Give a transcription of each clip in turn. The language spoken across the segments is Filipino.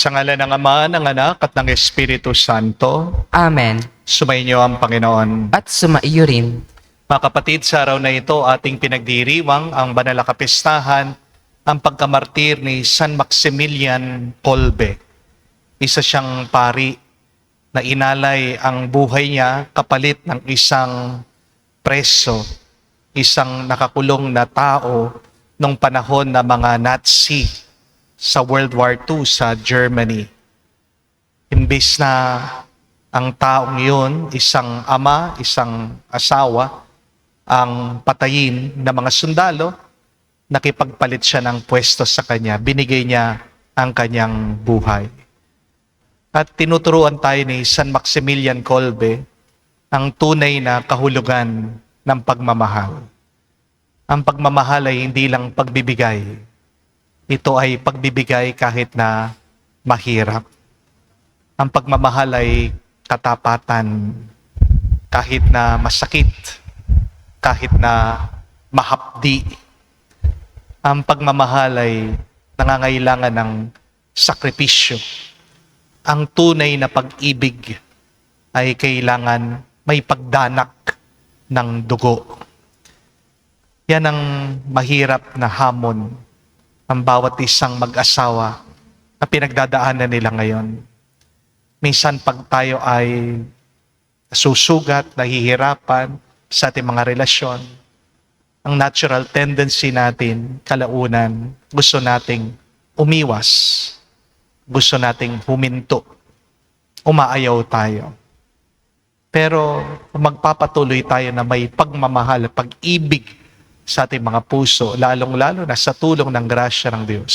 Sa ngalan ng Ama, ng Anak, at ng Espiritu Santo. Amen. Sumainyo ang Panginoon. At sumaiyo rin. Mga kapatid, sa araw na ito, ating pinagdiriwang ang banal na kapistahan, ang pagkamartir ni San Maximilian Kolbe. Isa siyang pari na inalay ang buhay niya kapalit ng isang preso, isang nakakulong na tao nung panahon na mga Nazi sa World War II sa Germany. Imbis na ang taong yun, isang ama, isang asawa, ang patayin ng mga sundalo, nakipagpalit siya ng pwesto sa kanya, binigay niya ang kanyang buhay. At tinuturuan tayo ni San Maximilian Kolbe ang tunay na kahulugan ng pagmamahal. Ang pagmamahal ay hindi lang pagbibigay. Ito ay pagbibigay kahit na mahirap. Ang pagmamahal ay katapatan kahit na masakit, kahit na mahapdi. Ang pagmamahal ay nangangailangan ng sakripisyo. Ang tunay na pag-ibig ay kailangan may pagdanak ng dugo. Yan ang mahirap na hamon ang bawat isang mag-asawa na pinagdadaanan nila ngayon. Minsan pag tayo ay susugat, nahihirapan sa ating mga relasyon, ang natural tendency natin, kalaunan, gusto nating umiwas, gusto nating huminto, umaayaw tayo. Pero kung magpapatuloy tayo na may pagmamahal, pag-ibig sa ating mga puso, lalong-lalo na sa tulong ng grasya ng Diyos,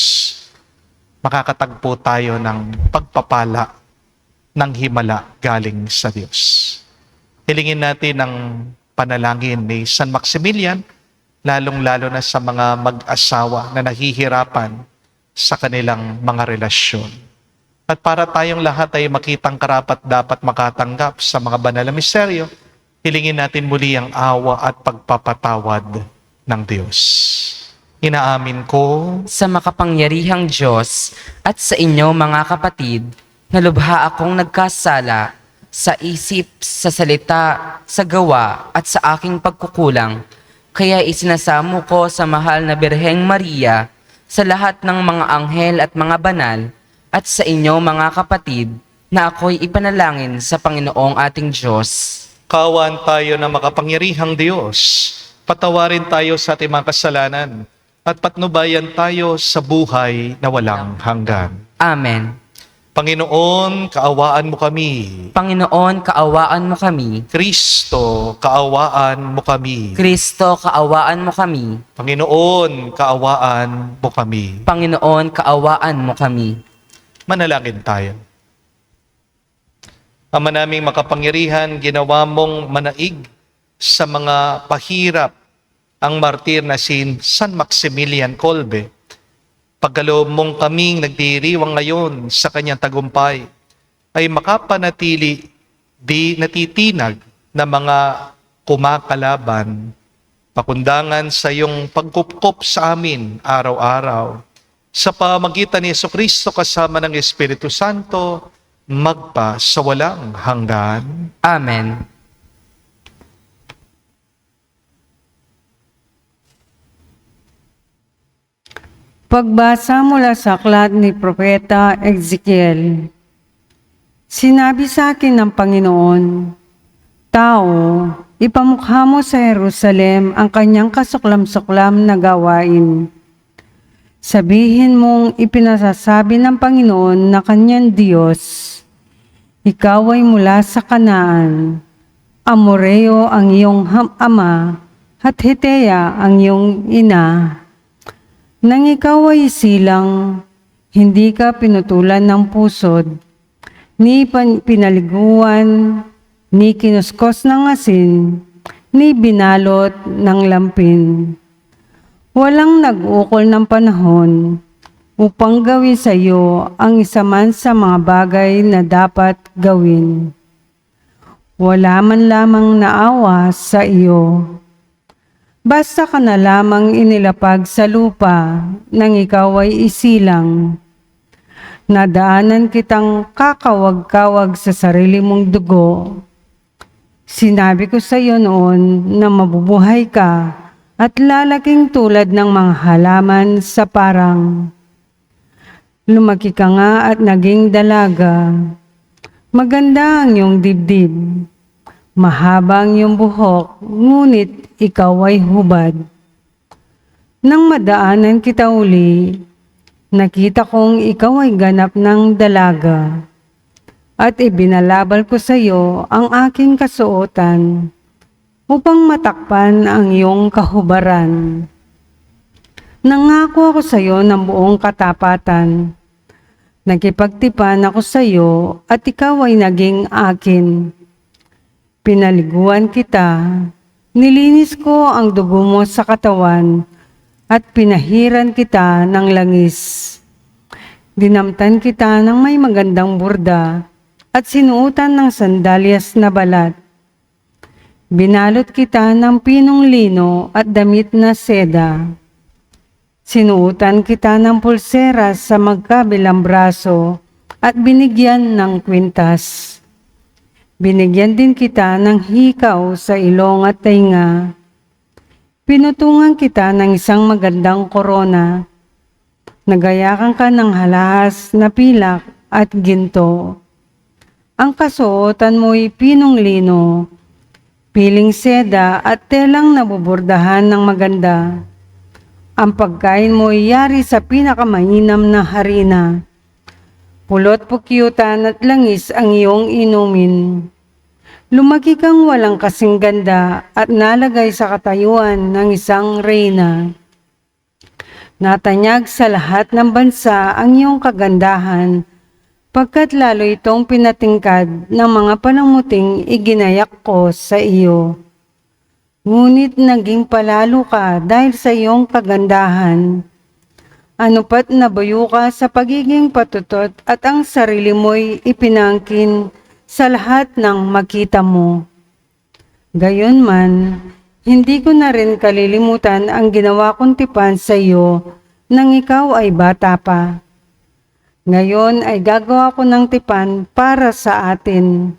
makakatagpo tayo ng pagpapala ng himala galing sa Diyos. Hilingin natin ang panalangin ni San Maximilian, lalong-lalo na sa mga mag-asawa na nahihirapan sa kanilang mga relasyon. At para tayong lahat ay makitang karapat dapat makatanggap sa mga banal na misteryo, hilingin natin muli ang awa at pagpapatawad ng Diyos. Inaamin ko Sa makapangyarihang Diyos at sa inyo mga kapatid, na lubha akong nagkasala sa isip, sa salita, sa gawa at sa aking pagkukulang. Kaya isinasamo ko sa mahal na Birheng Maria, sa lahat ng mga anghel at mga banal, at sa inyo mga kapatid, na ako'y ipanalangin sa Panginoong ating Diyos. kawan tayo na makapangyarihang Diyos. Patawarin tayo sa ating mga kasalanan at patnubayan tayo sa buhay na walang hanggan. Amen. Panginoon, kaawaan mo kami. Panginoon, kaawaan mo kami. Kristo, kaawaan mo kami. Kristo, kaawaan mo kami. Panginoon, kaawaan mo kami. Panginoon, kaawaan mo kami. Manalangin tayo. Ama naming makapangyarihan, ginawa mong manaig sa mga pahirap ang martir na si San Maximilian Kolbe. Pagkaloob mong kaming nagdiriwang ngayon sa kanyang tagumpay, ay makapanatili di natitinag na mga kumakalaban, pakundangan sa iyong pagkupkop sa amin araw-araw. Sa pamagitan ni Jesucristo kasama ng Espiritu Santo, magpa sa walang hanggan. Amen. Pagbasa mula sa aklat ni Propeta Ezekiel. Sinabi sa akin ng Panginoon, "Tao, ipamukha mo sa Jerusalem ang kanyang kasuklam-suklam na gawain. Sabihin mong ipinasasabi ng Panginoon na kanyang Diyos, ikaw ay mula sa Kanaan, Amoreo ang iyong ama, at Hetea ang iyong ina. Nang ikaw ay silang, hindi ka pinutulan ng pusod, ni pinaliguan, ni kinuskos ng asin, ni binalot ng lampin. Walang nag-ukol ng panahon upang gawin sa iyo ang isa man sa mga bagay na dapat gawin. Wala man lamang naawa sa iyo. Basta ka na lamang inilapag sa lupa nang ikaw ay isilang. Nadaanan kitang kakawag-kawag sa sarili mong dugo. Sinabi ko sa iyo noon na mabubuhay ka at lalaking tulad ng mga halaman sa parang. Lumaki ka nga at naging dalaga. Maganda ang iyong dibdib. Mahaba ang iyong buhok, ngunit ikaw ay hubad. Nang madaanan kita uli, nakita kong ikaw ay ganap ng dalaga. At ibinalabal ko sa iyo ang aking kasuotan upang matakpan ang iyong kahubaran. Nangako ako sa iyo ng buong katapatan. Nakipagtipan ako sa iyo at ikaw ay naging akin. Pinaliguan kita, nilinis ko ang dugo mo sa katawan at pinahiran kita ng langis. Dinamtan kita ng may magandang burda at sinuotan ng sandalyas na balat. Binalot kita ng pinong lino at damit na seda. Sinuotan kita ng pulseras sa magkabilang braso at binigyan ng kwintas. Binigyan din kita ng hikaw sa ilong at tainga. Pinutungan kita ng isang magandang korona. Nagayakan ka ng halahas na pilak at ginto. Ang kasuotan mo'y pinong lino, piling seda at telang nabubordahan ng maganda. Ang pagkain mo'y yari sa pinakamainam na harina. Pulot pukyutan at langis ang iyong inumin. Lumaki kang walang kasing ganda at nalagay sa katayuan ng isang reyna. Natanyag sa lahat ng bansa ang iyong kagandahan, pagkat lalo itong pinatingkad ng mga panamuting iginayak ko sa iyo. Ngunit naging palalo ka dahil sa iyong kagandahan. Ano pat nabayo ka sa pagiging patutot at ang sarili mo'y ipinangkin sa lahat ng makita mo. Gayunman, hindi ko na rin kalilimutan ang ginawa kong tipan sa iyo nang ikaw ay bata pa. Ngayon ay gagawa ko ng tipan para sa atin.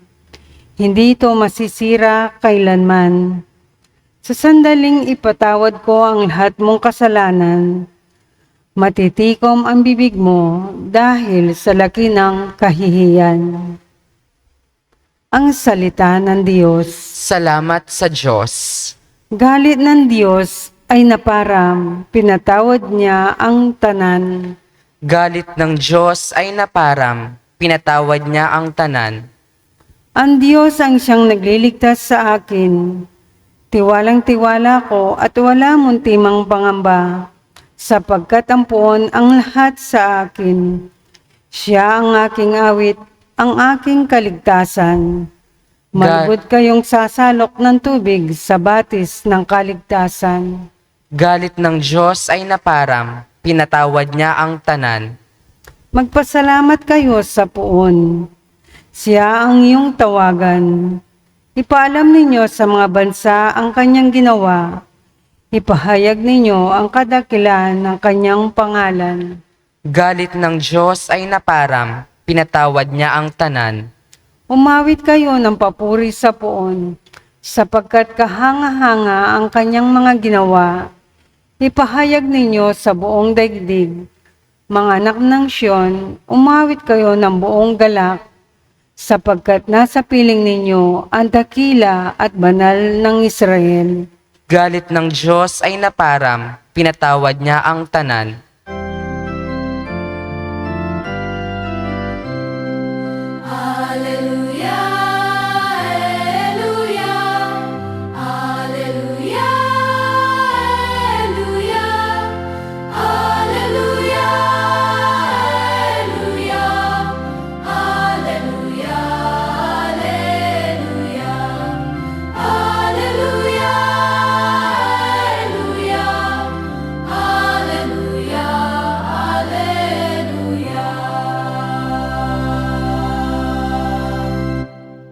Hindi ito masisira kailanman. Sa sandaling ipatawad ko ang lahat mong kasalanan, matitikom ang bibig mo dahil sa laki ng kahihiyan. Ang salita ng Diyos. Salamat sa Diyos. Galit ng Diyos ay naparam, pinatawad niya ang tanan. Galit ng Diyos ay naparam, pinatawad niya ang tanan. Ang Diyos ang siyang nagliligtas sa akin. Tiwalang-tiwala ko at wala muntimang pangamba, sapagkat ang puon ang lahat sa akin. Siya ang aking awit, ang aking kaligtasan. Malugod kayong sasalok ng tubig sa batis ng kaligtasan. Galit ng Diyos ay naparam, pinatawad niya ang tanan. Magpasalamat kayo sa puon. Siya ang iyong tawagan. Ipaalam ninyo sa mga bansa ang kanyang ginawa. Ipahayag ninyo ang kadakilaan ng kanyang pangalan. Galit ng Diyos ay naparam, pinatawad niya ang tanan. Umawit kayo ng papuri sa puon, sapagkat kahanga-hanga ang kanyang mga ginawa. Ipahayag ninyo sa buong daigdig. Mga anak ng Siyon, umawit kayo ng buong galak, sapagkat nasa piling ninyo ang dakila at banal ng Israel. Galit ng Diyos ay naparam, pinatawad niya ang tanan.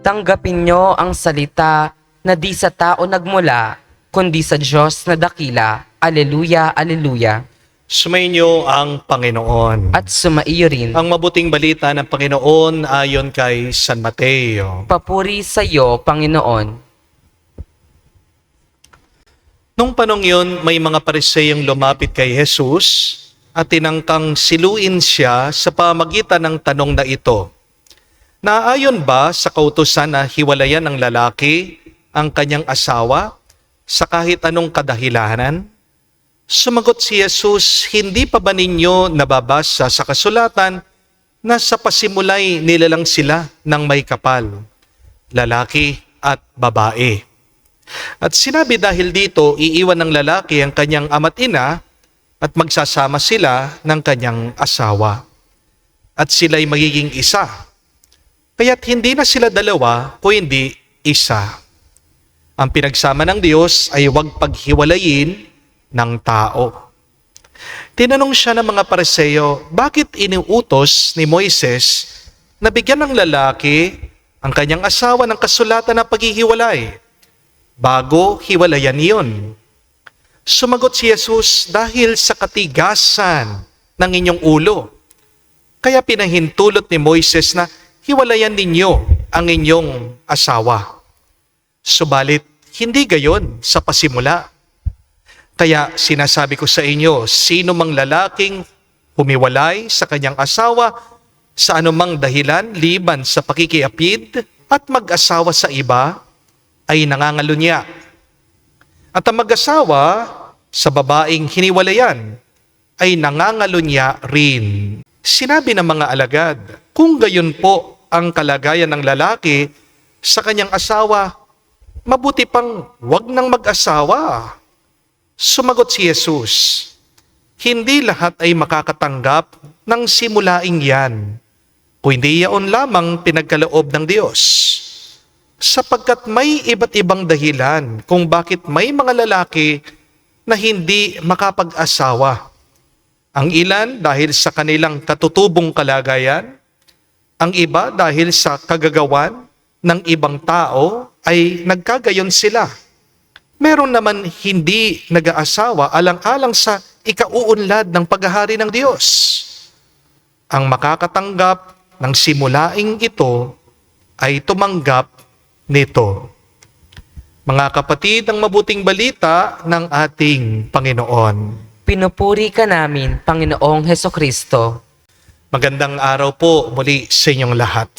Tanggapin niyo ang salita na di sa tao nagmula, kundi sa Diyos na dakila. Aleluya, aleluya. Sumainyo ang Panginoon. At sumaiyo rin. Ang mabuting balita ng Panginoon ayon kay San Mateo. Papuri sa iyo, Panginoon. Nung panong yun, may mga Pariseyong lumapit kay Jesus at tinangkang siluin siya sa pamagitan ng tanong na ito. Naayon ba sa kautusan na hiwalayan ng lalaki ang kanyang asawa sa kahit anong kadahilanan? Sumagot si Jesus, hindi pa ba ninyo nababasa sa kasulatan na sa pasimulay nilalang sila ng may kapal, lalaki at babae? At sinabi dahil dito, iiwan ng lalaki ang kanyang ama't ina at magsasama sila ng kanyang asawa. At sila'y magiging isa. Kaya't hindi na sila dalawa, kundi isa. Ang pinagsama ng Diyos ay huwag paghiwalayin ng tao. Tinanong siya ng mga Pariseo, bakit iniutos ni Moises na bigyan ng lalaki ang kanyang asawa ng kasulatan na paghihiwalay bago hiwalayan iyon? Sumagot si Jesus, dahil sa katigasan ng inyong ulo. Kaya pinahintulot ni Moises na hiwalayan ninyo ang inyong asawa. Subalit, hindi gayon sa pasimula. Kaya sinasabi ko sa inyo, sino mang lalaking humiwalay sa kanyang asawa sa anumang dahilan liban sa pakikiapid at mag-asawa sa iba ay nangangalunya. At ang mag-asawa sa babaeng hiniwalayan ay nangangalunya rin. Sinabi ng mga alagad, kung gayon po ang kalagayan ng lalaki sa kanyang asawa, mabuti pang wag nang mag-asawa. Sumagot si Jesus, hindi lahat ay makakatanggap ng simulaing yan, kundi yaon lamang pinagkaloob ng Diyos. Sapagkat may iba't ibang dahilan kung bakit may mga lalaki na hindi makapag-asawa. Ang ilan dahil sa kanilang katutubong kalagayan, ang iba dahil sa kagagawan ng ibang tao ay nagkagayon sila. Meron naman hindi nag-aasawa alang-alang sa ikauunlad ng paghahari ng Diyos. Ang makakatanggap ng simulaing ito ay tumanggap nito. Mga kapatid, ang mabuting balita ng ating Panginoon. Pinupuri ka namin, Panginoong Hesukristo. Magandang araw po muli sa inyong lahat.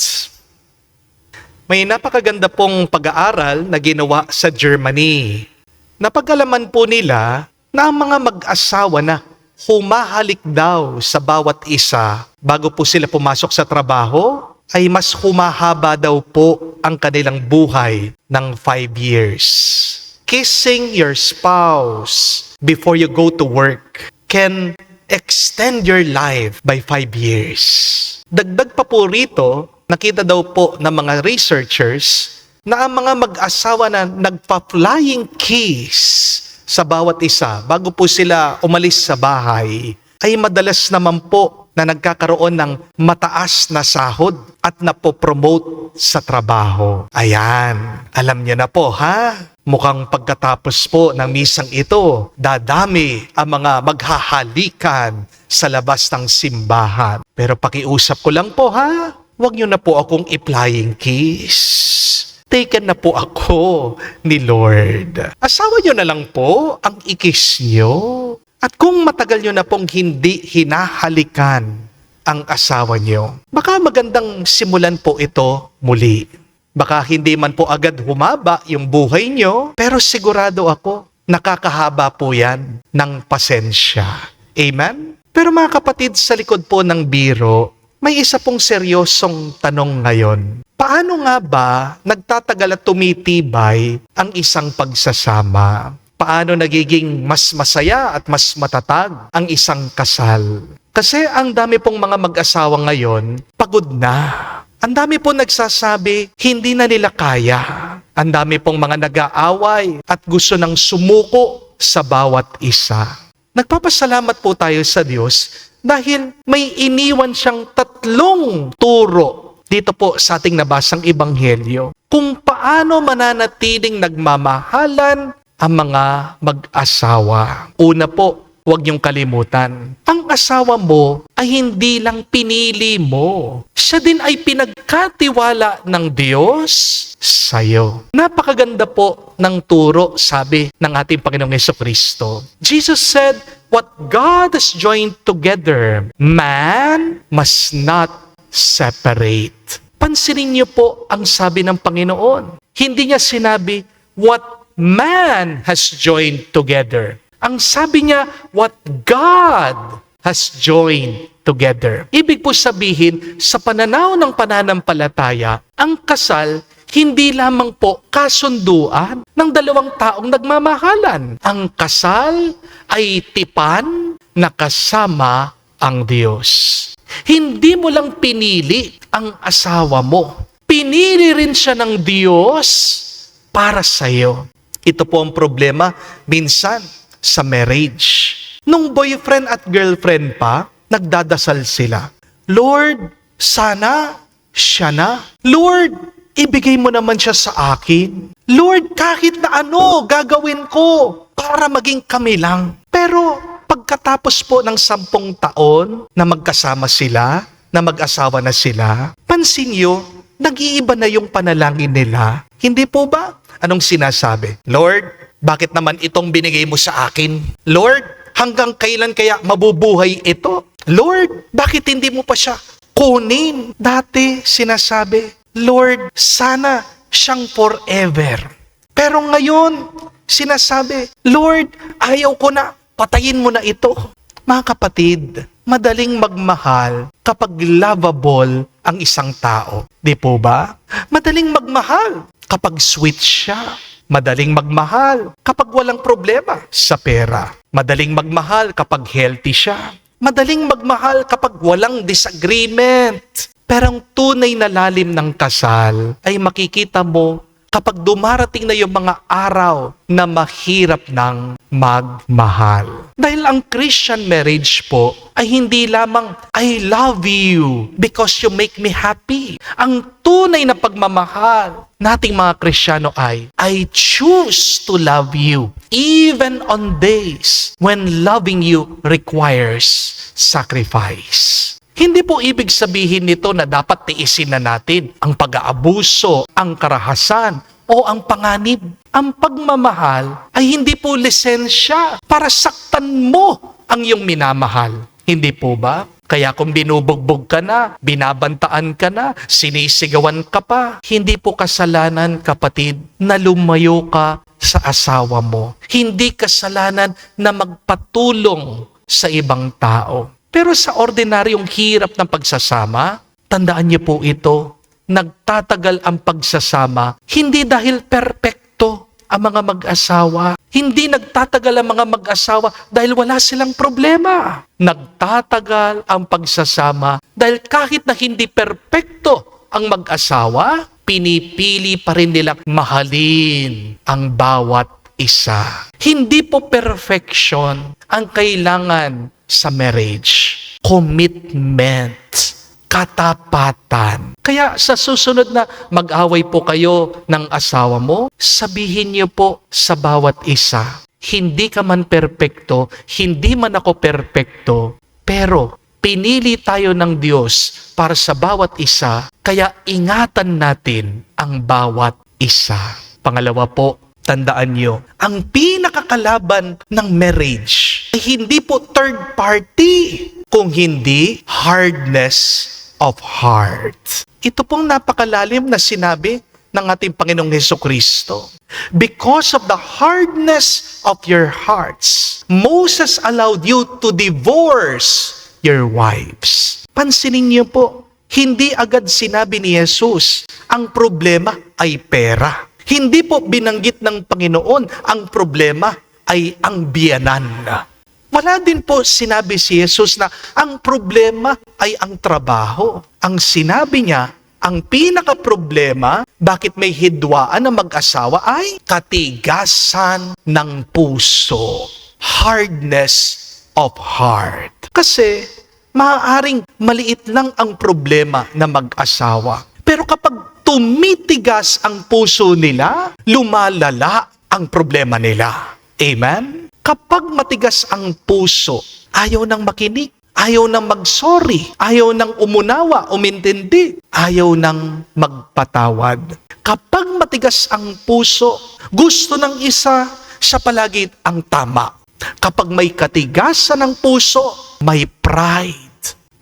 May napakaganda pong pag-aaral na ginawa sa Germany. Napag-alaman po nila na ang mga mag-asawa na humahalik daw sa bawat isa bago po sila pumasok sa trabaho, ay mas humahaba daw po ang kanilang buhay ng 5 years. Kissing your spouse before you go to work can extend your life by 5 years. Dagdag pa po rito, nakita daw po ng mga researchers na ang mga mag-asawa na nagpa-flying kiss sa bawat isa bago po sila umalis sa bahay, ay madalas naman po na nagkakaroon ng mataas na sahod at napopromote sa trabaho. Ayan, alam niyo na po ha? Mukhang pagkatapos po ng misang ito, dadami ang mga maghahalikan sa labas ng simbahan. Pero pakiusap ko lang po ha, huwag niyo na po akong i-flying kiss. Taken na po ako ni Lord. Asawa niyo na lang po ang ikis niyo. At kung matagal niyo na pong hindi hinahalikan ang asawa niyo, baka magandang simulan po ito muli. Baka hindi man po agad humaba yung buhay niyo, pero sigurado ako, nakakahaba po yan ng pasensya. Amen? Pero mga kapatid, sa likod po ng biro, may isa pong seryosong tanong ngayon. Paano nga ba nagtatagal at tumitibay ang isang pagsasama? Paano nagiging mas masaya at mas matatag ang isang kasal? Kasi ang dami pong mga mag-asawa ngayon, pagod na. Ang dami pong nagsasabi, hindi na nila kaya. Ang dami pong mga nag-aaway at gusto nang sumuko sa bawat isa. Nagpapasalamat po tayo sa Diyos dahil may iniwan siyang 3 turo dito po sa ating nabasang ebanghelyo kung paano mananatiling nagmamahalan ang mga mag-asawa. Una po, huwag niyong kalimutan, ang asawa mo ay hindi lang pinili mo. Siya din ay pinagkatiwala ng Diyos sa'yo. Napakaganda po ng turo, sabi ng ating Panginoong Jesucristo. Jesus said, what God has joined together, man must not separate. Pansinin niyo po ang sabi ng Panginoon. Hindi niya sinabi, what man has joined together. Ang sabi niya, what God has joined together. Ibig po sabihin, sa pananaw ng pananampalataya, ang kasal hindi lamang po kasunduan ng dalawang taong nagmamahalan. Ang kasal ay tipan na kasama ang Diyos. Hindi mo lang pinili ang asawa mo. Pinili rin siya ng Diyos para sa iyo. Ito po ang problema minsan sa marriage. Nung boyfriend at girlfriend pa, nagdadasal sila. Lord, sana siya na. Lord, ibigay mo naman siya sa akin. Lord, kahit na ano gagawin ko para maging kami lang. Pero pagkatapos po ng 10 taon na magkasama sila, na mag-asawa na sila, pansin niyo, nag-iiba na yung panalangin nila. Hindi po ba? Anong sinasabi? Lord, bakit naman itong binigay mo sa akin? Lord, hanggang kailan kaya mabubuhay ito? Lord, bakit hindi mo pa siya kunin? Dati sinasabi, Lord, sana siyang forever. Pero ngayon, sinasabi, Lord, ayaw ko na, patayin mo na ito. Mga kapatid, madaling magmahal kapag lovable ang isang tao. Di po ba? Madaling magmahal kapag sweet siya. Madaling magmahal kapag walang problema sa pera. Madaling magmahal kapag healthy siya. Madaling magmahal kapag walang disagreement. Pero ang tunay na lalim ng kasal ay makikita mo kapag dumarating na yung mga araw na mahirap ng magmahal. Dahil ang Christian marriage po ay hindi lamang, I love you because you make me happy. Ang tunay na pagmamahal nating mga Kristiyano ay, I choose to love you even on days when loving you requires sacrifice. Hindi po ibig sabihin nito na dapat tiisin na natin ang pag-aabuso, ang karahasan, o ang panganib. Ang pagmamahal ay hindi po lisensya para saktan mo ang iyong minamahal. Hindi po ba? Kaya kung binubugbog ka na, binabantaan ka na, sinisigawan ka pa, hindi po kasalanan, kapatid, na lumayo ka sa asawa mo. Hindi kasalanan na magpatulong sa ibang tao. Pero sa ordinaryong hirap ng pagsasama, tandaan niyo po ito, nagtatagal ang pagsasama, hindi dahil perpekto ang mga mag-asawa. Hindi nagtatagal ang mga mag-asawa dahil wala silang problema. Nagtatagal ang pagsasama dahil kahit na hindi perpekto ang mag-asawa, pinipili pa rin nilang mahalin ang bawat isa. Hindi po perfection ang kailangan sa marriage. Commitment. Katapatan. Kaya sa susunod na mag-away po kayo ng asawa mo, sabihin niyo po sa bawat isa, hindi ka man perpekto, hindi man ako perpekto, pero pinili tayo ng Diyos para sa bawat isa, kaya ingatan natin ang bawat isa. Pangalawa po, tandaan niyo, ang pinakakalaban ng marriage ay hindi po third party, kung hindi hardness of heart. Ito pong napakalalim na sinabi ng ating Panginoong Jesucristo. Because of the hardness of your hearts, Moses allowed you to divorce your wives. Pansinin niyo po, hindi agad sinabi ni Jesus, ang problema ay pera. Hindi po binanggit ng Panginoon, ang problema ay ang biyanan. Wala din po sinabi si Jesus na ang problema ay ang trabaho. Ang sinabi niya, ang pinaka-problema, bakit may hidwaan ng mag-asawa ay katigasan ng puso. Hardness of heart. Kasi maaaring maliit lang ang problema ng mag-asawa. Pero kapag tumitigas ang puso nila, lumalala ang problema nila. Amen? Kapag matigas ang puso, ayaw nang makinig, ayaw nang mag-sorry, ayaw nang umunawa, umintindi, ayaw nang magpatawad. Kapag matigas ang puso, gusto ng isa, siya palagi ang tama. Kapag may katigasan ng puso, may pride.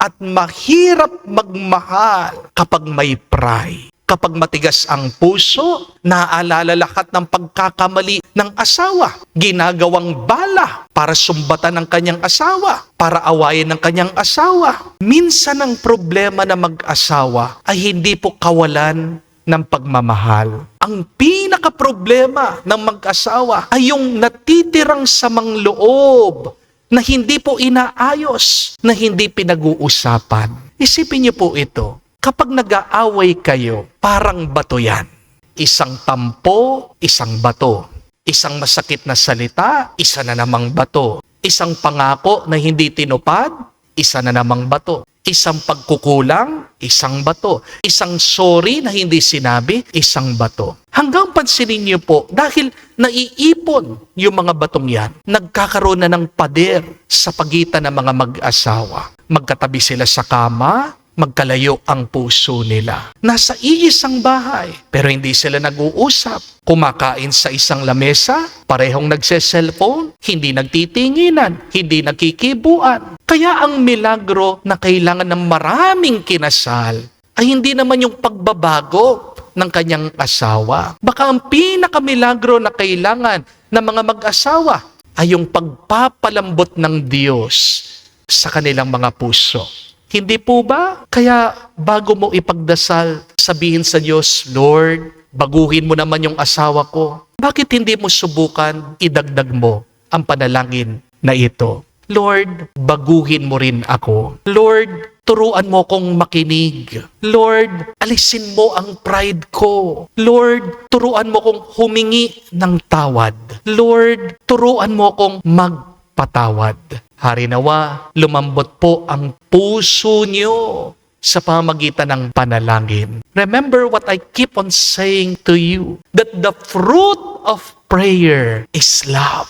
At mahirap magmahal kapag may pride. Kapag matigas ang puso, naaalala lahat ng pagkakamali ng asawa. Ginagawang bala para sumbatan ng kanyang asawa, para awayin ng kanyang asawa. Minsan ang problema ng mag-asawa ay hindi po kawalan ng pagmamahal. Ang pinaka-problema ng mag-asawa ay yung natitirang samang loob na hindi po inaayos, na hindi pinag-uusapan. Isipin niyo po ito. Kapag nag-aaway kayo, parang bato yan. Isang tampo, isang bato. Isang masakit na salita, isa na namang bato. Isang pangako na hindi tinupad, isa na namang bato. Isang pagkukulang, isang bato. Isang sorry na hindi sinabi, isang bato. Hanggang pansinin niyo po, dahil naiipon yung mga batong yan, nagkakaroon na ng pader sa pagitan ng mga mag-asawa. Magkatabi sila sa kama, magkalayo ang puso nila. Nasa iisang bahay, pero hindi sila nag-uusap. Kumakain sa isang lamesa, parehong nagse-cellphone, hindi nagtitinginan, hindi nagkikibuan. Kaya ang milagro na kailangan ng maraming kinasal ay hindi naman yung pagbabago ng kanyang asawa. Baka ang pinakamilagro na kailangan ng mga mag-asawa ay yung pagpapalambot ng Diyos sa kanilang mga puso. Hindi po ba? Kaya bago mo ipagdasal, sabihin sa Diyos, Lord, baguhin mo naman yung asawa ko. Bakit hindi mo subukan, idagdag mo ang panalangin na ito? Lord, baguhin mo rin ako. Lord, turuan mo kong makinig. Lord, alisin mo ang pride ko. Lord, turuan mo kong humingi ng tawad. Lord, turuan mo kong magpatawad. Hari nawa, lumambot po ang puso niyo sa pamamagitan ng panalangin. Remember what I keep on saying to you, that the fruit of prayer is love.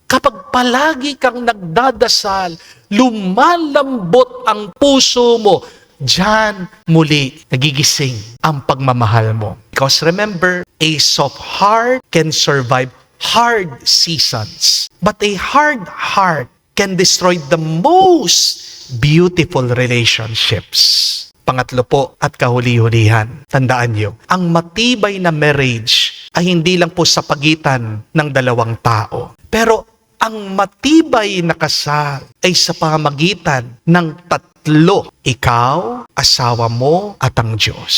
Kapag palagi kang nagdadasal, lumalambot ang puso mo, diyan muli nagigising ang pagmamahal mo. Because remember, a soft heart can survive hard seasons, but a hard heart can destroy the most beautiful relationships. Pangatlo po at kahuli-hulihan, tandaan niyo, ang matibay na marriage ay hindi lang po sa pagitan ng dalawang tao. Pero ang matibay na kasal ay sa pamamagitan ng tatlo. Ikaw, asawa mo, at ang Diyos.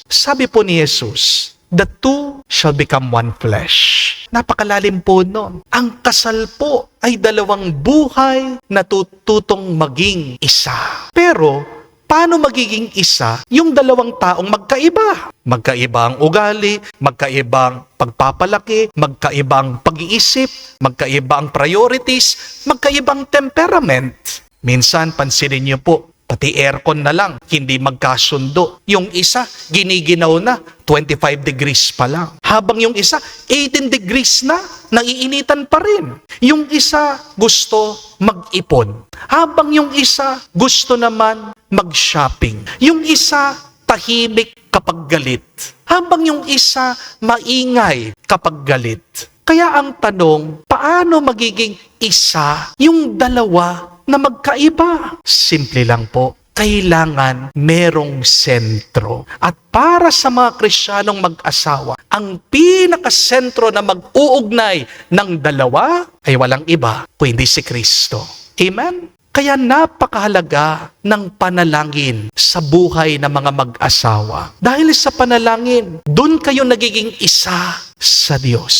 Sabi po ni Jesus, the two shall become one flesh. Napakalalim po nun. Ang kasal po ay dalawang buhay na tututong maging isa. Pero, paano magiging isa yung dalawang taong magkaiba? Magkaiba ang ugali, magkaibang pagpapalaki, magkaibang pag-iisip, magkaiba ang priorities, magkaibang temperament. Minsan, pansinin niyo po, pati aircon na lang, hindi magkasundo. Yung isa, giniginaw na, 25 degrees pa lang. Habang yung isa, 18 degrees na, naiinitan pa rin. Yung isa, gusto mag-ipon. Habang yung isa, gusto naman mag-shopping. Yung isa, tahimik kapag galit. Habang yung isa, maingay kapag galit. Kaya ang tanong, paano magiging isa yung dalawa na magkaiba? Simple lang po, kailangan merong sentro. At para sa mga Kristiyanong mag-asawa, ang pinakasentro na mag-uugnay ng dalawa ay walang iba kundi si Kristo. Amen? Kaya napakahalaga ng panalangin sa buhay ng mga mag-asawa. Dahil sa panalangin, doon kayo nagiging isa sa Diyos.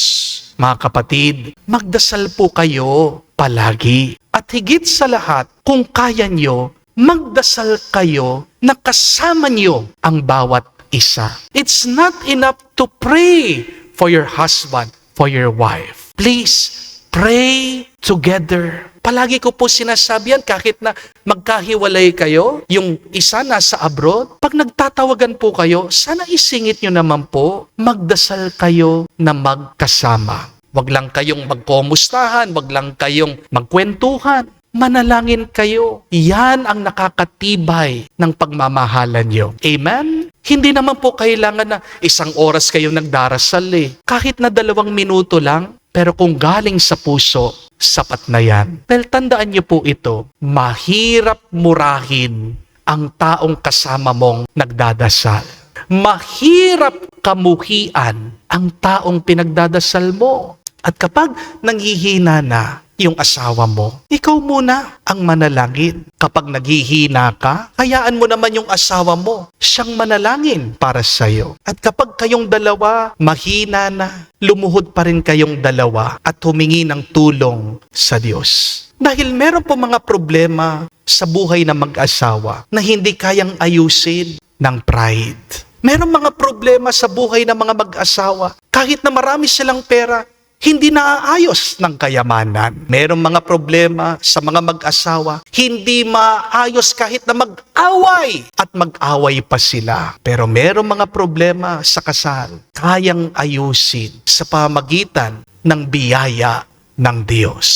Mga kapatid, magdasal po kayo palagi. At higit sa lahat, kung kaya nyo, magdasal kayo na kasama nyo ang bawat isa. It's not enough to pray for your husband, for your wife. Please, pray together. Palagi ko po sinasabi yan, kahit na magkahiwalay kayo, yung isa nasa abroad, pag nagtatawagan po kayo, sana isingit nyo naman po, magdasal kayo na magkasama. Wag lang kayong magkomustahan, wag lang kayong magkwentuhan. Manalangin kayo. Yan ang nakakatibay ng pagmamahalan nyo. Amen? Hindi naman po kailangan na 1 oras kayo nagdarasal eh. Kahit na 2 minuto lang, pero kung galing sa puso, sapat na yan. Dahil tandaan nyo po ito, mahirap murahin ang taong kasama mong nagdadasal. Mahirap kamuhian ang taong pinagdadasal mo. At kapag nanghihina na yung asawa mo, ikaw muna ang manalangin. Kapag naghihina ka, hayaan mo naman yung asawa mo siyang manalangin para sa'yo. At kapag kayong dalawa mahina na, lumuhod pa rin kayong dalawa at humingi ng tulong sa Diyos. Dahil meron po mga problema sa buhay ng mag-asawa na hindi kayang ayusin ng pride. Meron mga problema sa buhay ng mga mag-asawa. Kahit na marami silang pera, hindi naaayos ng kayamanan. Merong mga problema sa mga mag-asawa, hindi maayos kahit na mag-away at mag-away pa sila. Pero merong mga problema sa kasal, kayang ayusin sa pamagitan ng biyaya ng Diyos.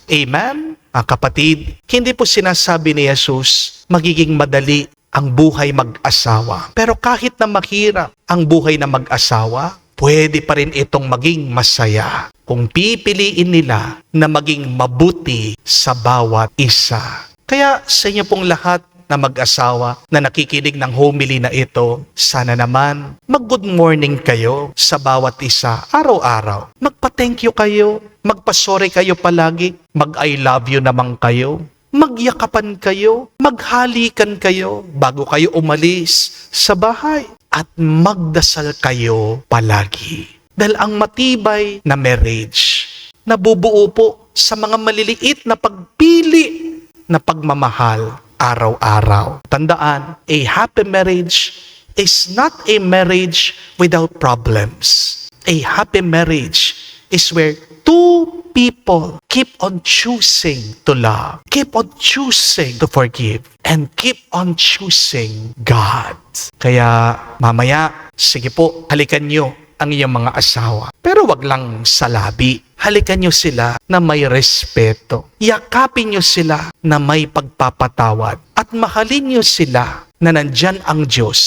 Amen? Kapatid, hindi po sinasabi ni Jesus magiging madali ang buhay mag-asawa. Pero kahit na mahirap ang buhay na mag-asawa, pwede pa rin itong maging masaya kung pipiliin nila na maging mabuti sa bawat isa. Kaya sa inyo pong lahat na mag-asawa na nakikinig ng homily na ito, sana naman mag-good morning kayo sa bawat isa araw-araw. Magpa-thank you kayo, magpa-sorry kayo palagi, mag-I love you naman kayo. Magyakapan kayo, maghalikan kayo bago kayo umalis sa bahay. At magdasal kayo palagi. Dahil ang matibay na marriage, nabubuo po sa mga maliliit na pagpili na pagmamahal araw-araw. Tandaan, a happy marriage is not a marriage without problems. A happy marriage is where two people keep on choosing to love, keep on choosing to forgive, and keep on choosing God. Kaya mamaya, sige po, halikan nyo ang iyong mga asawa. Pero wag lang sa labi. Halikan nyo sila na may respeto. Yakapin nyo sila na may pagpapatawad. At mahalin nyo sila na nandyan ang Diyos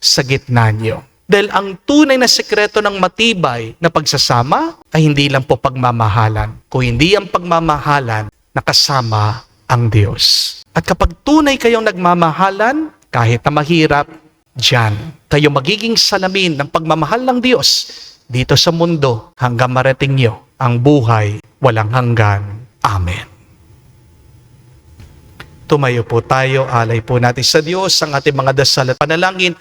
sa gitna nyo. Dahil ang tunay na sekreto ng matibay na pagsasama ay hindi lang po pagmamahalan. Kung hindi ang pagmamahalan, nakasama ang Diyos. At kapag tunay kayong nagmamahalan, kahit na mahirap, diyan kayo magiging salamin ng pagmamahal ng Diyos dito sa mundo hanggang marating nyo ang buhay walang hanggan. Amen. Tumayo po tayo, alay po natin sa Diyos ang ating mga dasal at panalangin.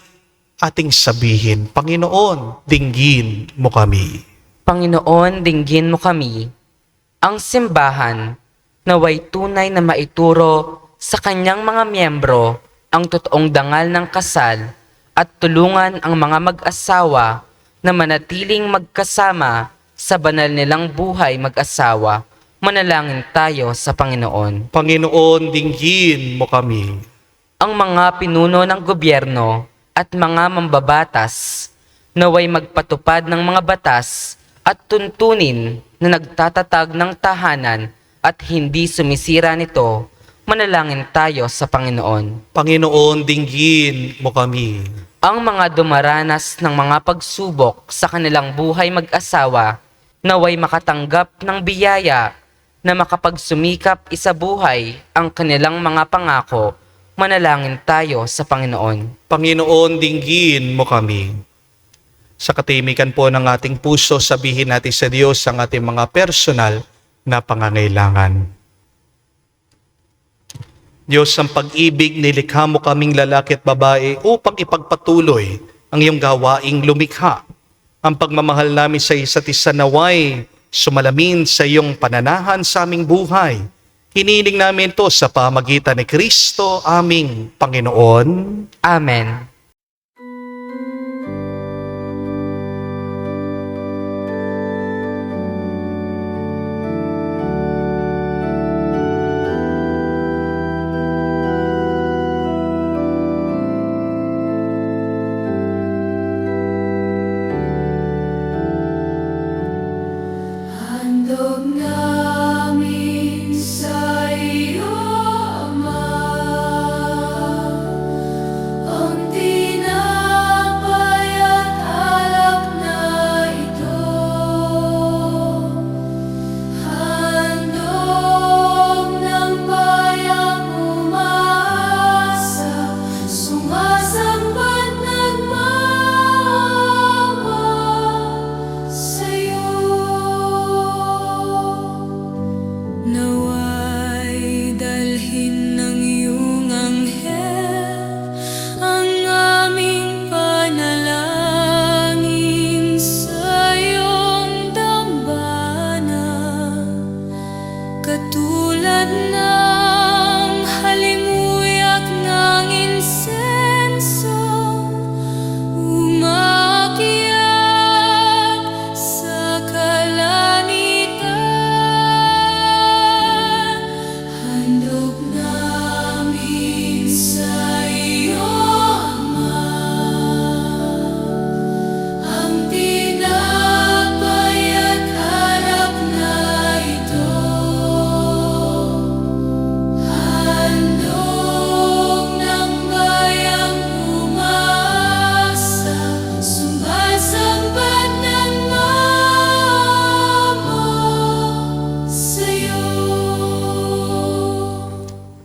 Ating sabihin, Panginoon, dinggin mo kami. Panginoon, dinggin mo kami. Ang simbahan naway tunay na maituro sa kanyang mga miyembro ang totoong dangal ng kasal at tulungan ang mga mag-asawa na manatiling magkasama sa banal nilang buhay mag-asawa. Manalangin tayo sa Panginoon. Panginoon, dinggin mo kami. Ang mga pinuno ng gobyerno at mga mambabatas naway magpatupad ng mga batas at tuntunin na nagtatatag ng tahanan at hindi sumisira nito. Manalangin tayo sa Panginoon. Panginoon, dinggin mo kami. Ang mga dumaranas ng mga pagsubok sa kanilang buhay mag-asawa naway makatanggap ng biyaya na makapagsumikap isabuhay ang kanilang mga pangako. Manalangin tayo sa Panginoon. Panginoon, dinggin mo kami. Sa katimikan po ng ating puso, sabihin natin sa Diyos ang ating mga personal na pangangailangan. Diyos, ang pag-ibig, nilikha mo kaming lalaki at babae upang ipagpatuloy ang iyong gawaing lumikha. Ang pagmamahal namin sa isa't isa naway sumalamin sa iyong pananahan sa aming buhay. Hiniling namin ito sa pamagitan ni Kristo, aming Panginoon. Amen.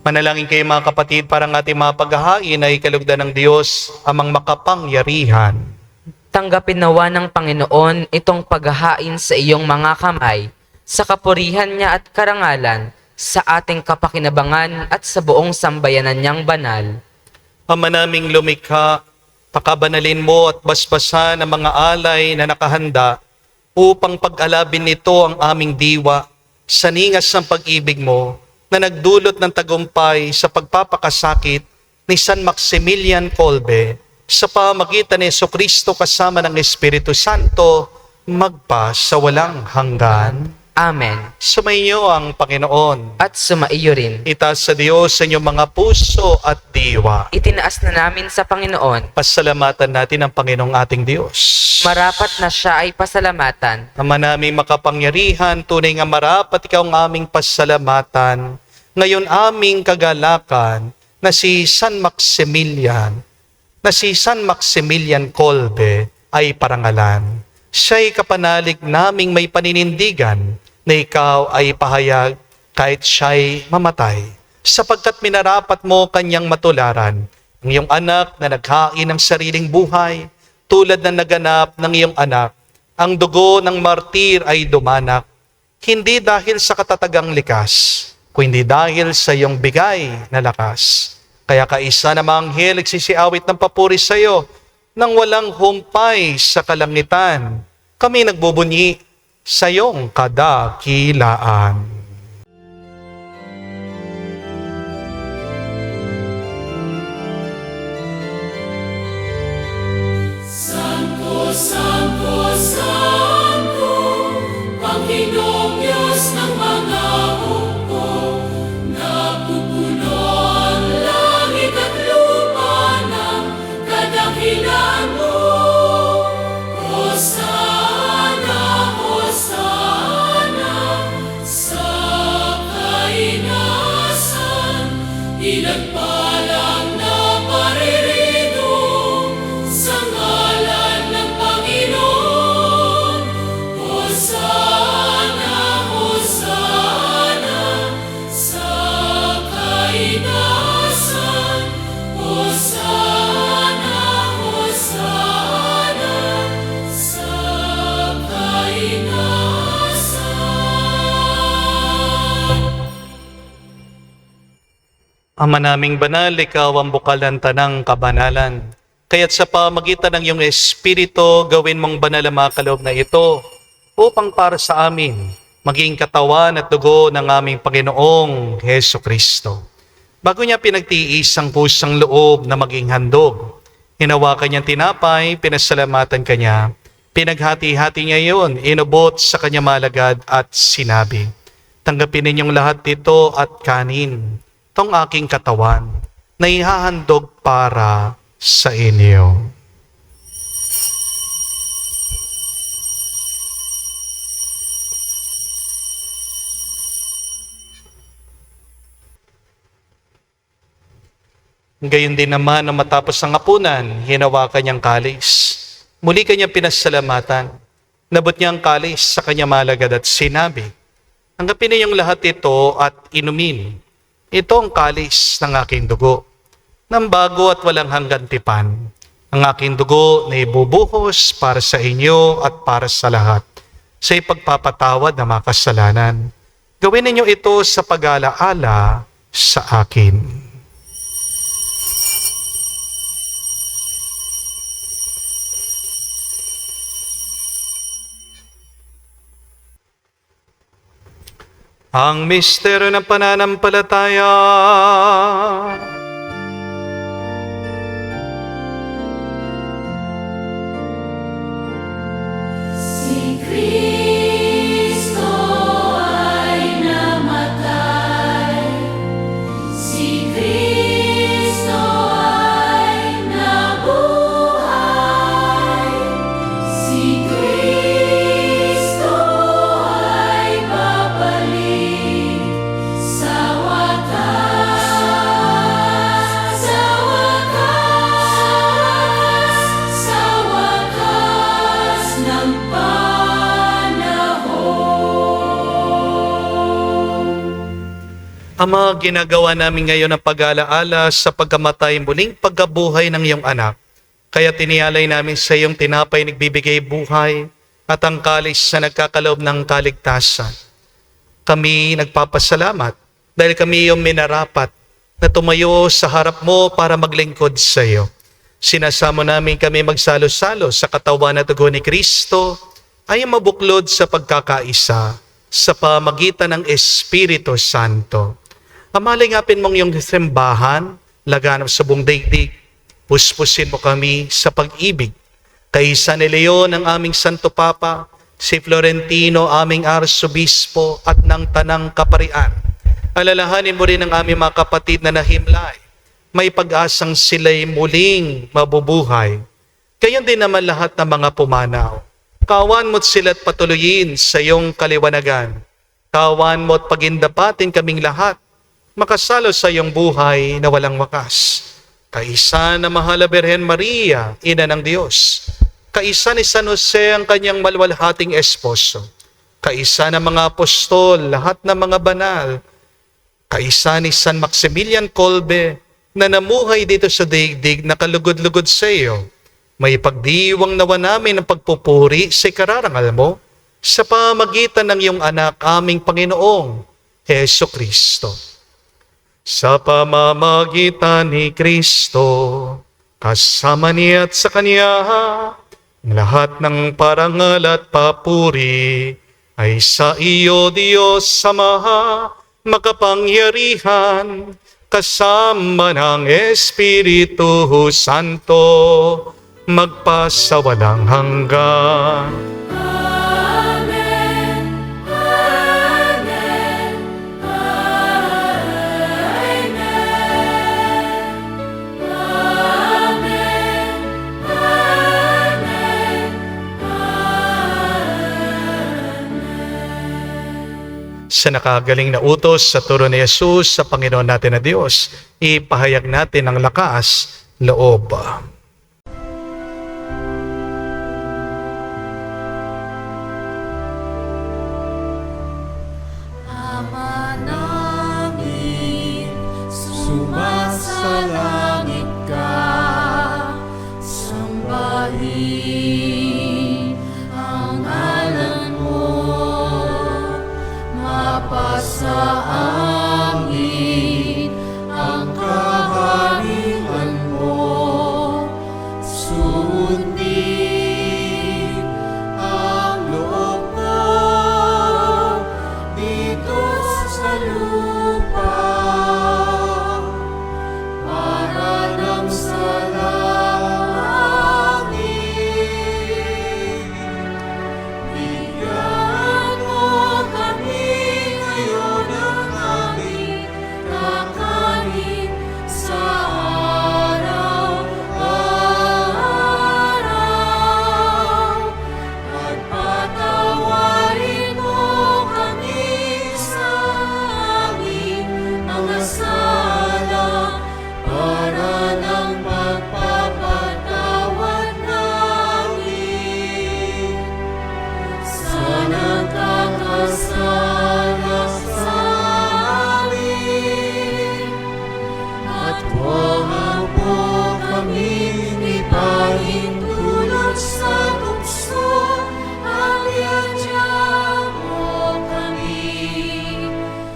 Manalangin kayo mga kapatid para ang ating mga paghahain ay kalugdan ng Diyos, amang makapangyarihan. Tanggapin nawa ng Panginoon itong paghahain sa iyong mga kamay, sa kapurihan niya at karangalan, sa ating kapakinabangan at sa buong sambayanan niyang banal. Ama naming lumikha, pakabanalin mo at basbasan ang mga alay na nakahanda upang pag-alabin nito ang aming diwa sa ningas ng pag-ibig mo na nagdulot ng tagumpay sa pagpapakasakit ni San Maximilian Kolbe sa pamagitan ni Jesucristo kasama ng Espiritu Santo magpa sa walang hanggan. Amen. Sumainyo ang Panginoon. At sumaiyo rin. Itaas sa Diyos sa inyong mga puso at diwa. Itinaas na namin sa Panginoon. Pasalamatan natin ang Panginoong ating Diyos. Marapat na siya ay pasalamatan. Ama naming makapangyarihan, tunay nga marapat ikaw ang aming pasalamatan. Ngayon aming kagalakan na si San Maximilian Kolbe ay parangalan. Siya'y kapanalig naming may paninindigan na ikaw ay pahayag kahit siya'y mamatay. Sapagkat minarapat mo kanyang matularan, ang iyong anak na naghain ng sariling buhay, tulad na naganap ng iyong anak, ang dugo ng martir ay dumanak, hindi dahil sa katatagang likas, kundi dahil sa iyong bigay na lakas. Kaya kaisa na mga anghel nagsisiawit ng papuri sa iyo, nang walang humpay sa kalangitan, kami nagbubunyi sa iyong kadakilaan. Santo, Santo, Santo, Panginoong Diyos ng mga hukbo, napupuno ang langit at lupa ng kadakilaan mo. Hosana, Hosana, sa kainasan, pinagpalang na paririto sa ngalan ng Panginoon. Hosana, Hosana, sa kainasan. Hosana, Hosana, sa kainasan. Ama naming banal, ikaw ang bukal ng tanang kabanalan. Kaya't sa pamagitan ng iyong Espiritu, gawin mong banal ang mga kaloob na ito upang para sa amin maging katawan at dugo ng aming Panginoong Hesukristo. Bago niya pinagtiis ang pusang loob na maging handog, hinawakan niyang tinapay, pinasalamatan kanya, pinaghati-hati niya iyon, inubot sa kanya malagad at sinabi, tanggapin ninyong lahat ito at kanin, tong aking katawan na ihahandog para sa inyo. Gayon din naman na matapos ang hapunan, hinawakan niyang kalis. Muli kanyang pinasalamatan. Nabot niya ang kalis sa kanya malagad at sinabi, tanggapin ninyong lahat ito at inumin. Ito ang kalis ng aking dugo, ng bago at walang hanggan tipan. Ang aking dugo na ibubuhos para sa inyo at para sa lahat, sa ipagpapatawad ng mga kasalanan. Gawin ninyo ito sa pag-alaala sa akin. Ang misteryo ng pananampalataya. Si Kristo ay namatay, si Kristo ay nabuhay, si Kristo ay babalik sa wakas. Ama, ginagawa namin ngayon ang pag-alaala sa pagkamatay muling pagkabuhay ng iyong anak. Kaya tiniyalay namin sa iyong tinapay nagbibigay buhay at ang kalis na nagkakaloob ng kaligtasan. Kami nagpapasalamat dahil kami iyong minarapat na tumayo sa harap mo para maglingkod sa iyo. Sinasamo namin kami magsalo-salo sa katawan at dugo ni Kristo ay mabuklod sa pagkakaisa sa pamagitan ng Espiritu Santo. Amalingapin mong iyong simbahan, laganap sa buong daigdig. Puspusin mo kami sa pag-ibig. Kaisa ni Leon ang aming Santo Papa, si Florentino aming Arsobispo at ng Tanang Kaparian. Alalahanin mo rin ang aming mga kapatid na nahimlay. May pag-asang sila'y muling mabubuhay. Gayon din naman lahat ng mga pumanaw. Kawan mo't sila't patuloyin sa iyong kaliwanagan. Kawan mo't pagindapatin kaming lahat, makasalo sa iyong buhay na walang wakas. Kaisa na mahal na Birhen Maria, Ina ng Diyos. Kaisa ni San Jose ang kanyang malwalhating esposo. Kaisa ng mga apostol, lahat ng mga banal. Kaisa ni San Maximilian Kolbe na namuhay dito sa daigdig na kalugod-lugod sa iyo. May pagdiwang nawa namin ang pagpupuri sa ikararangal mo sa pamagitan ng iyong anak aming Panginoong Heso Kristo. Sa pamamagitan ni Kristo, kasama niya at sa Kanya, lahat ng parangal at papuri ay sa iyo, Diyos Ama, makapangyarihan, kasama ng Espiritu Santo, magpasawalang hanggan. Amen. Amen. Amen. Amen. Amen. Sa nakagaling na utos sa turo ni Jesus sa Panginoon natin na Diyos, ipahayag natin ang lakas, loob. Ama namin, sumasalangit ka, sambahin ang ngalan mo, mapasa amin ang kaharian mo, sundin ang loob mo dito sa lupa para nang sa langit. Bigyan mo kami ngayon ng aming kakanin sa araw-araw at patawarin mo kami sa aming mga sala para ng pagpapatawad namin sa nagkakasala sa amin. At huwag mo kami ipahintulot sa tukso, at iadya mo kami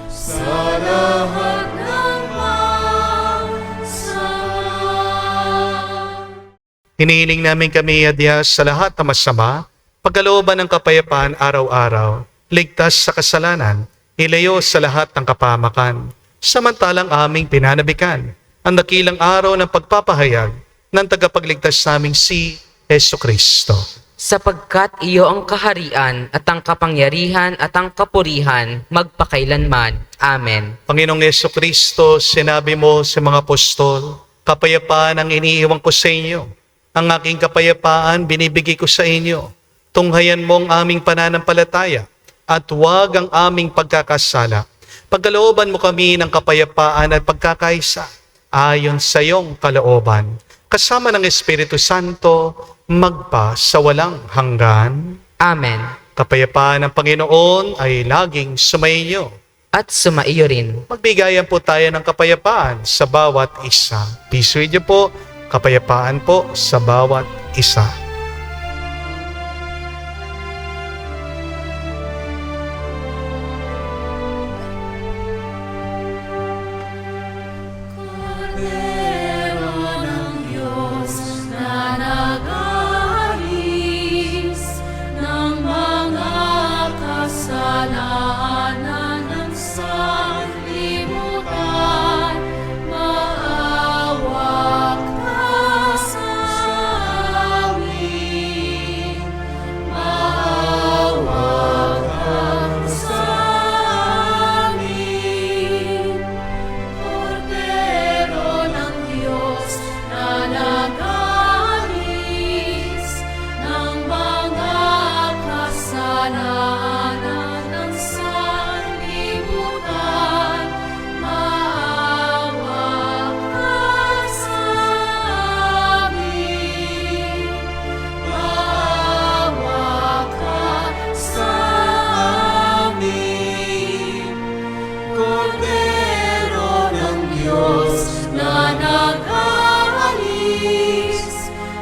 sa lahat ng masama. Hinihiling namin kami, Diyos, sa lahat ng masama, pagkalooban ng kapayapaan araw-araw, ligtas sa kasalanan, ilayo sa lahat ng kapamakan, samantalang aming pinanabikan ang dakilang araw ng pagpapahayag ng tagapagligtas naming si Heso Kristo. Sapagkat iyo ang kaharian at ang kapangyarihan at ang kapurihan magpakailanman. Amen. Panginoong Heso Kristo, sinabi mo sa mga apostol, kapayapaan ang iniiwan ko sa inyo. Ang aking kapayapaan binibigay ko sa inyo. Tunghayan mo ang aming pananampalataya at huwag ang aming pagkakasala. Pagkalooban mo kami ng kapayapaan at pagkakaisa ayon sa iyong kalooban. Kasama ng Espiritu Santo, magpa sa walang hanggan. Amen. Kapayapaan ng Panginoon ay laging sumainyo. at sumaiyo rin. Magbigayan po tayo ng kapayapaan sa bawat isa. Peace with you po, kapayapaan po sa bawat isa. Cordero ng Diyos na nag-aalis ng mga kasalanan ng sanlibutan, maawa ka sa amin. Maawa ka sa amin. Cordero ng Diyos na nag-aalis ng mga kasalanan ng sanlibutan, maawa ka sa amin. Maawa ka sa amin. Cordero ng Diyos na nag-aalis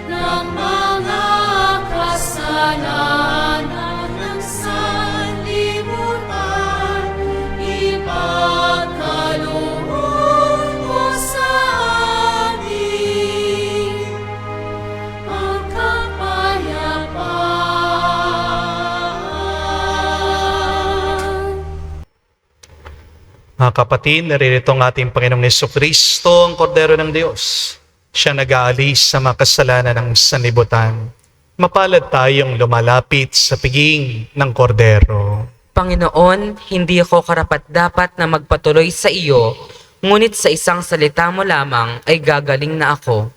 ng mga kasalanan ng sanlibutan, ipagkaloob mo sa amin ang kapayapaan. Mga kapatid, naririto ang ating Panginoong Jesucristo, ang Kordero ng Diyos. Siya nag-aalis sa mga kasalanan ng sanlibutan. Mapalad tayong lumalapit sa piging ng Kordero. Panginoon, hindi ako karapat-dapat na magpatuloy sa iyo, ngunit sa isang salita mo lamang ay gagaling na ako.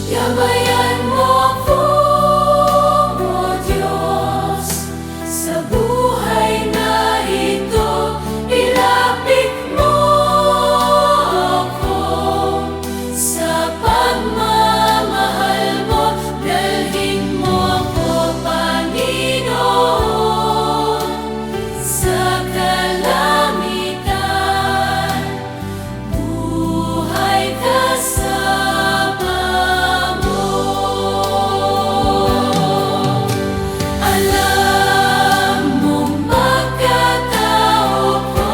Gabayan mo ako, O Diyos, sa buhay na ito. Ilapit mo ako sa pagmamahal mo. Dalhin mo ako, Panginoon, sa kalamitan. Buhay kasama mo. Alam mong pagkatao ko,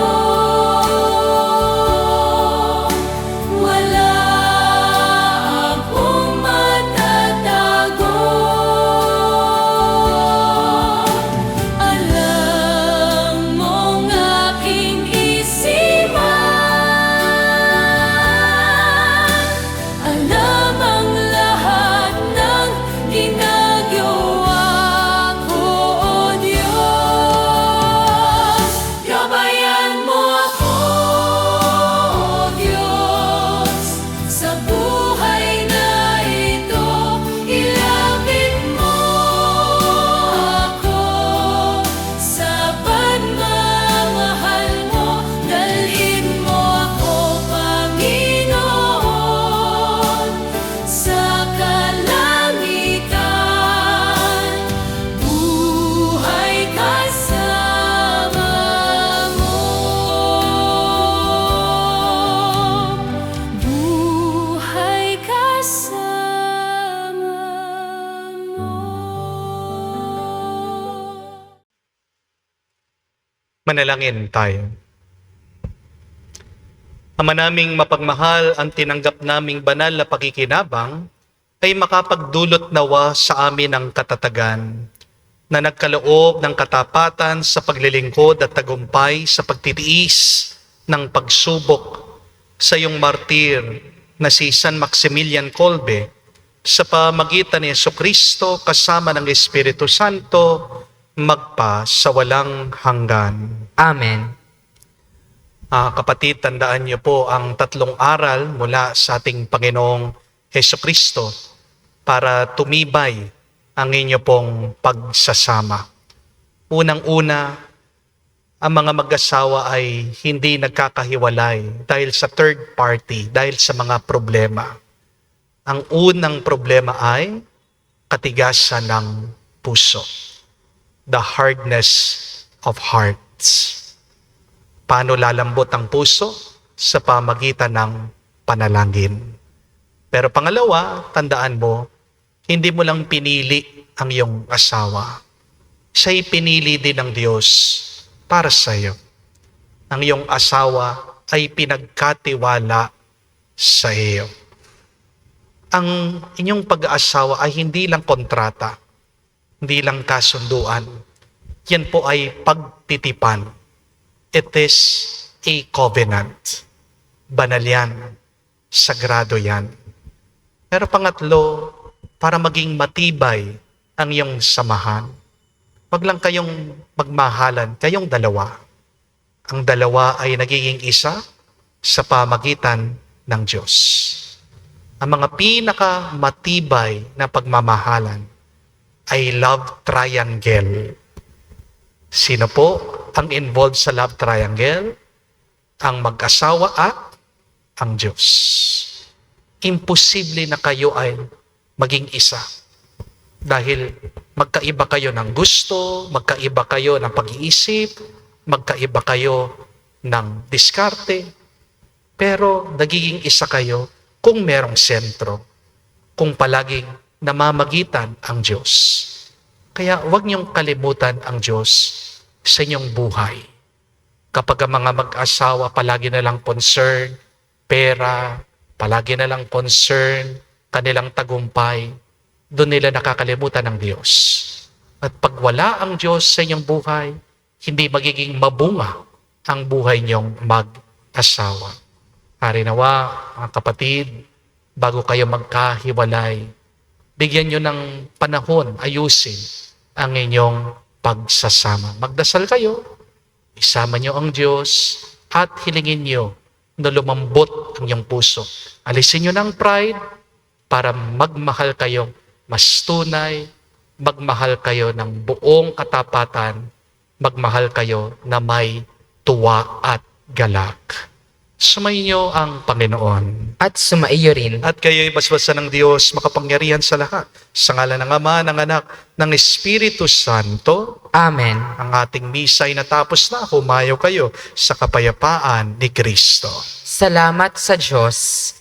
wala akong matatago. Alam mong aking isipan. Alam ang lahat ng ginagawa ko, O Diyos. Gabayan mo ako, O Diyos, sa buhay na ito. Ilapit mo ako sa pagmamahal mo. Dalhin mo ako, Panginoon, sa kalangitan. Buhay kasama mo. Buhay kasama mo. Manalangin tayo. Ama naming mapagmahal, ang tinanggap naming banal na pakikinabang ay makapagdulot nawa sa amin ng katatagan na nagkaloob ng katapatan sa paglilingkod at tagumpay sa pagtitiis ng pagsubok sa iyong martir na si San Maximilian Kolbe sa pamagitan ni Jesucristo kasama ng Espiritu Santo magpa sa walang hanggan. Amen. Kapatid, tandaan niyo po ang 3 aral mula sa ating Panginoong Heso Kristo para tumibay ang inyo pong pagsasama. Unang-una, ang mga mag-asawa ay hindi nagkakahiwalay dahil sa third party, dahil sa mga problema. Ang unang problema ay katigasan ng puso. The hardness of hearts. Paano lalambot ang puso? Sa pamagitan ng panalangin. Pero pangalawa, tandaan mo, hindi mo lang pinili ang iyong asawa. Siya'y pinili din ng Diyos para sa iyo. Ang iyong asawa ay pinagkatiwala sa iyo. Ang inyong pag-aasawa ay hindi lang kontrata, hindi lang kasunduan. Yan po ay pagtitipan. It is a covenant. Banal yan. Sagrado yan. Pero pangatlo, para maging matibay ang iyong samahan, wag lang kayong magmahalan, kayong dalawa. Ang dalawa ay nagiging isa sa pamagitan ng Diyos. Ang mga pinakamatibay na pagmamahalan ay love triangle. Sino po ang involved sa love triangle? Ang mag-asawa at ang Diyos. Imposible na kayo ay maging isa. Dahil magkaiba kayo ng gusto, magkaiba kayo ng pag-iisip, magkaiba kayo ng diskarte, pero nagiging isa kayo kung merong sentro, kung palaging namamagitan ang Diyos. Kaya huwag niyong kalimutan ang Diyos sa inyong buhay. Kapag ang mga mag-asawa palagi na lang concern, pera, palagi na lang concern, kanilang tagumpay, doon nila nakakalimutan ng Diyos. At pag wala ang Diyos sa inyong buhay, hindi magiging mabunga ang buhay niyong mag-asawa. Harinawa, mga kapatid, bago kayo magkahiwalay, bigyan niyo ng panahon, ayusin ang inyong pagsasama. Magdasal kayo, isama niyo ang Diyos, at hilingin niyo na lumambot ang iyong puso. Alisin niyo ng pride para magmahal kayo mas tunay, magmahal kayo ng buong katapatan, magmahal kayo na may tuwa at galak. Sumainyo ang Panginoon. At sumaiyo rin. At kayo'y basbasan ng Diyos makapangyarihan sa lahat. Sa ngalan ng Ama, ng Anak, ng Espiritu Santo. Amen. Ang ating misa ay natapos na. Humayo kayo sa kapayapaan ni Kristo. Salamat sa Diyos.